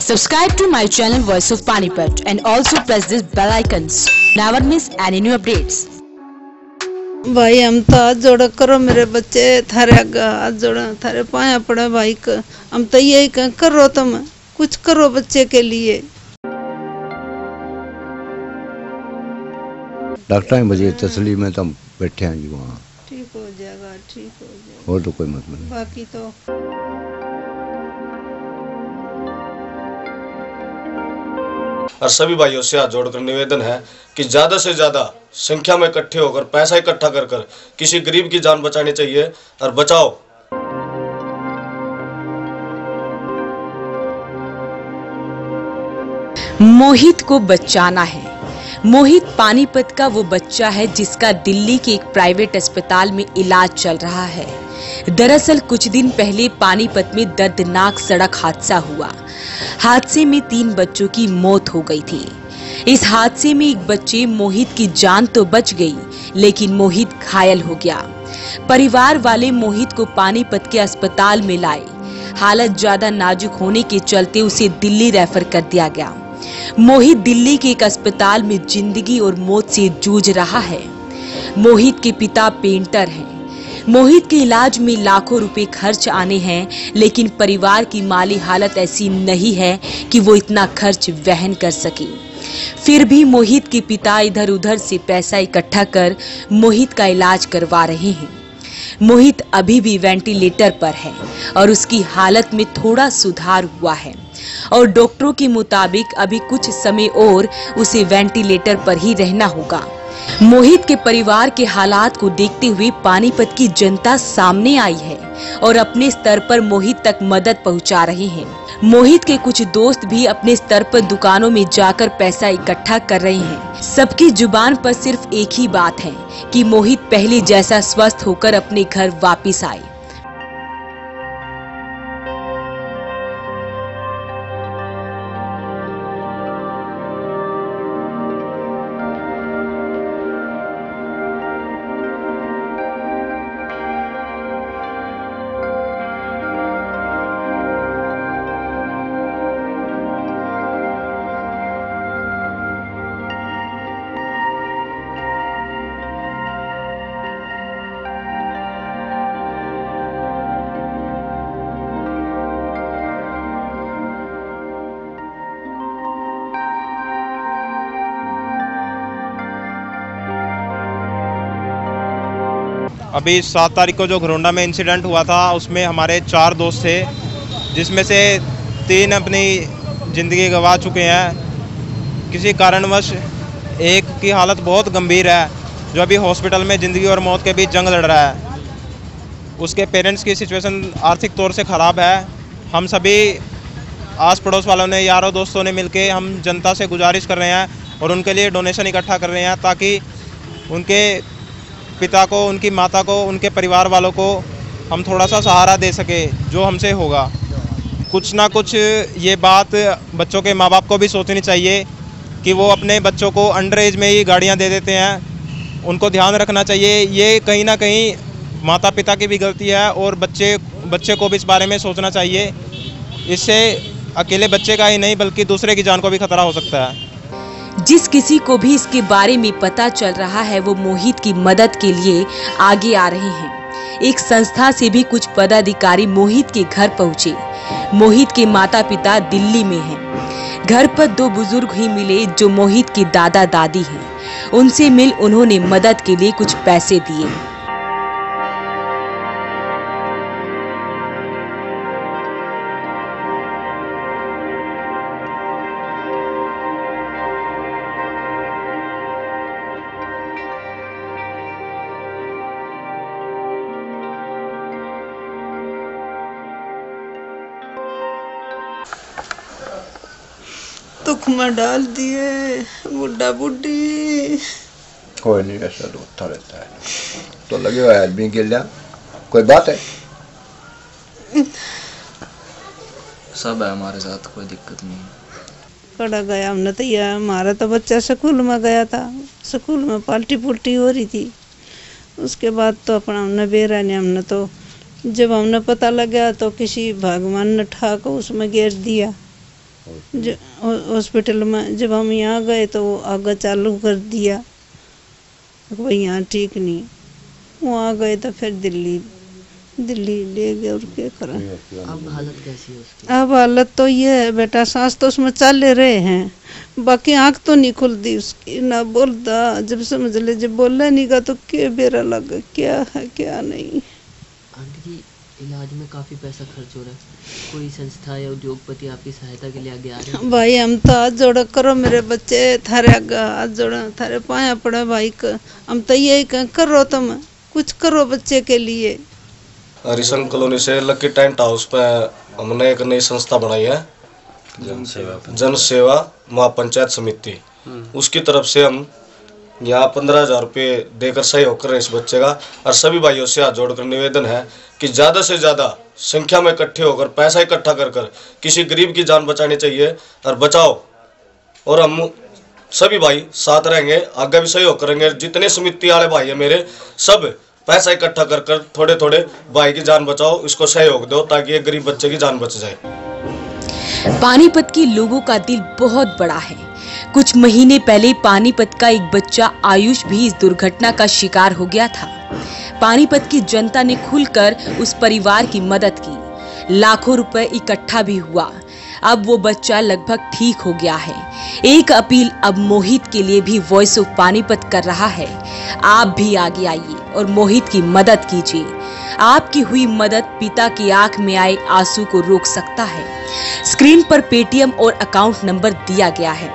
Subscribe to my channel Voice of Panipat and also press this bell icons. Never miss any new updates. भाई हम तो हाथ जोड़ा करो मेरे बच्चे थारे हाथ जोड़ा थारे पाया पड़ा भाई हम तो यही करो तुम कुछ करो बच्चे के लिए। डॉक्टर मुझे तसली में तुम बैठे हैं जी वहाँ ठीक हो जाएगा और तो कोई मतलब नहीं। बाकी तो और सभी भाइयों से हाथ जोड़कर निवेदन है कि ज्यादा से ज्यादा संख्या में इकट्ठे होकर पैसा इकट्ठा कर किसी गरीब की जान बचानी चाहिए और बचाओ। मोहित को बचाना है। मोहित पानीपत का वो बच्चा है जिसका दिल्ली के एक प्राइवेट अस्पताल में इलाज चल रहा है। दरअसल कुछ दिन पहले पानीपत में दर्दनाक सड़क हादसा हुआ। हादसे में 3 बच्चों की मौत हो गई थी। इस हादसे में एक बच्चे मोहित की जान तो बच गई, लेकिन मोहित घायल हो गया। परिवार वाले मोहित को पानीपत के अस्पताल में लाए। हालत ज्यादा नाजुक होने के चलते उसे दिल्ली रेफर कर दिया गया। मोहित दिल्ली के एक अस्पताल में जिंदगी और मौत से जूझ रहा है। मोहित के पिता पेंटर हैं। मोहित के इलाज में लाखों रुपए खर्च आने हैं, लेकिन परिवार की माली हालत ऐसी नहीं है कि वो इतना खर्च वहन कर सके। फिर भी मोहित के पिता इधर उधर से पैसा इकट्ठा कर मोहित का इलाज करवा रहे हैं। मोहित अभी भी वेंटिलेटर पर है और उसकी हालत में थोड़ा सुधार हुआ है और डॉक्टरों के मुताबिक अभी कुछ समय और उसे वेंटिलेटर पर ही रहना होगा। मोहित के परिवार के हालात को देखते हुए पानीपत की जनता सामने आई है और अपने स्तर पर मोहित तक मदद पहुंचा रहे हैं। मोहित के कुछ दोस्त भी अपने स्तर पर दुकानों में जाकर पैसा इकट्ठा कर रहे हैं। सबकी जुबान पर सिर्फ एक ही बात है कि मोहित पहले जैसा स्वस्थ होकर अपने घर वापिस आए। अभी 7 तारीख को जो घरोंडा में इंसिडेंट हुआ था उसमें हमारे 4 दोस्त थे, जिसमें से 3 अपनी ज़िंदगी गंवा चुके हैं किसी कारणवश। एक की हालत बहुत गंभीर है जो अभी हॉस्पिटल में ज़िंदगी और मौत के बीच जंग लड़ रहा है। उसके पेरेंट्स की सिचुएशन आर्थिक तौर से ख़राब है। हम सभी आस पड़ोस वालों ने, यारों दोस्तों ने मिलके हम जनता से गुजारिश कर रहे हैं और उनके लिए डोनेशन इकट्ठा कर रहे हैं ताकि उनके पिता को, उनकी माता को, उनके परिवार वालों को हम थोड़ा सा सहारा दे सके जो हमसे होगा। कुछ ना कुछ ये बात बच्चों के माँ बाप को भी सोचनी चाहिए कि वो अपने बच्चों को अंडर एज में ही गाड़ियाँ दे देते हैं। उनको ध्यान रखना चाहिए। ये कहीं ना कहीं माता पिता की भी गलती है और बच्चे को भी इस बारे में सोचना चाहिए। इससे अकेले बच्चे का ही नहीं बल्कि दूसरे की जान को भी खतरा हो सकता है। जिस किसी को भी इसके बारे में पता चल रहा है वो मोहित की मदद के लिए आगे आ रहे हैं। एक संस्था से भी कुछ पदाधिकारी मोहित के घर पहुंचे। मोहित के माता पिता दिल्ली में हैं। घर पर 2 बुजुर्ग ही मिले जो मोहित के दादा दादी हैं। उनसे मिल उन्होंने मदद के लिए कुछ पैसे दिए। दुख में डाल दिए बुढ़ा बुढ़ी। कोई नहीं, ऐसा तो होता रहता है। तो लगे हुआ आदमी के लिए कोई बात है? सब है हमारे साथ, कोई दिक्कत नहीं। पढ़ा गया हमने तो यह हमारा तो बच्चा स्कूल में गया था, स्कूल में पाल्टी पुल्टी हो रही थी। उसके बाद तो अपना हमने बेरा नहीं, हमने तो जब हमने पता लगा तो किसी भगवान ने ठाको उसमें गिर दिया। हॉस्पिटल में जब हम यहाँ गए तो वो आगे चालू कर दिया, भाई यहाँ ठीक नहीं। वहाँ गए तो फिर दिल्ली ले गए और क्या करें। अब हालत कैसी है उसकी? अब हालत तो ये है बेटा, सांस तो उसमें चल रहे हैं, बाकी आँख तो नहीं खुलती उसकी, ना बोलता। जब समझ ले जब बोलना नहीं का तो क्या बेरा लगा, क्या है क्या नहीं। आंटी जी, इलाज में काफ़ी पैसा खर्च हो रहा है, कोई संस्था या उद्योगपति आपकी सहायता के लिए आगे आ रहे हैं? भाई हम तो हाथ जोड़ा करो मेरे बच्चे, थारे आगे हाथ जोड़ा, थारे पाया पड़ा भाई का। हम तो यही करो, तुम कुछ करो बच्चे के लिए। हरिसन कॉलोनी से लकी टेंट हाउस पे हमने एक नई संस्था बनाई है, जन सेवा महापंचायत समिति। उसकी तरफ से हम यहाँ 15,000 रुपये देकर सहयोग कर रहे हैं इस बच्चे का। और सभी भाइयों से हाथ जोड़कर निवेदन है कि ज़्यादा से ज़्यादा संख्या में इकट्ठे होकर पैसा इकट्ठा कर कर किसी गरीब की जान बचानी चाहिए और बचाओ। और हम सभी भाई साथ रहेंगे, आगे भी सहयोग करेंगे। जितने समिति वाले भाई है मेरे, सब पैसा इकट्ठा कर कर थोड़े थोड़े भाई की जान बचाओ, इसको सहयोग दो ताकि ये गरीब बच्चे की जान बच जाए। पानीपत के लोगों का दिल बहुत बड़ा है। कुछ महीने पहले पानीपत का एक बच्चा आयुष भी इस दुर्घटना का शिकार हो गया था। पानीपत की जनता ने खुलकर उस परिवार की मदद की, लाखों रुपए इकट्ठा भी हुआ। अब वो बच्चा लगभग ठीक हो गया है। एक अपील अब मोहित के लिए भी वॉइस ऑफ पानीपत कर रहा है, आप भी आगे आइए और मोहित की मदद कीजिए। आपकी हुई मदद पिता की आंख में आए आंसू को रोक सकता है। स्क्रीन पर पेटीएम और अकाउंट नंबर दिया गया है।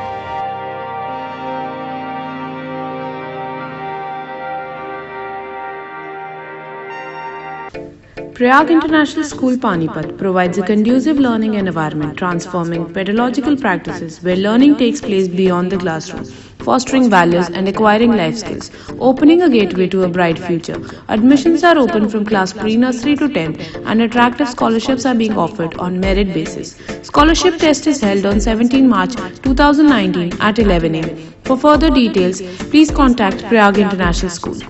Prayag International School Panipat provides a conducive learning environment, transforming pedagogical practices where learning takes place beyond the classroom, fostering values and acquiring life skills, opening a gateway to a bright future. Admissions are open from class pre-nursery to 10th, and attractive scholarships are being offered on merit basis. Scholarship test is held on 17 March 2019 at 11 am. For further details, please contact Prayag International School.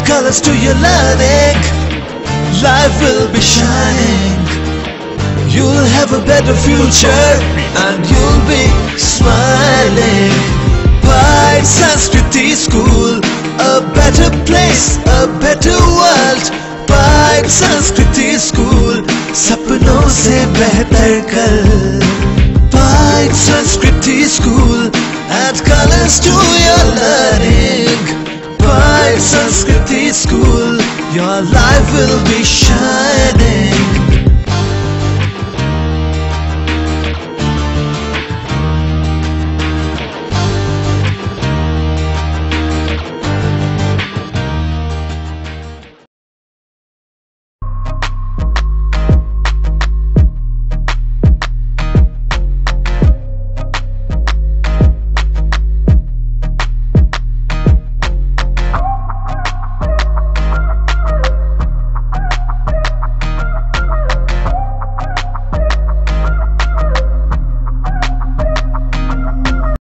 Colors to your learning, life will be shining. You'll have a better future and you'll be smiling. Pride Sanskriti School, a better place, a better world. Pride Sanskriti School, सपनों से बेहतर कल. Pride Sanskriti School, add colors to your learning. Pride Sanskriti School, your life will be shining.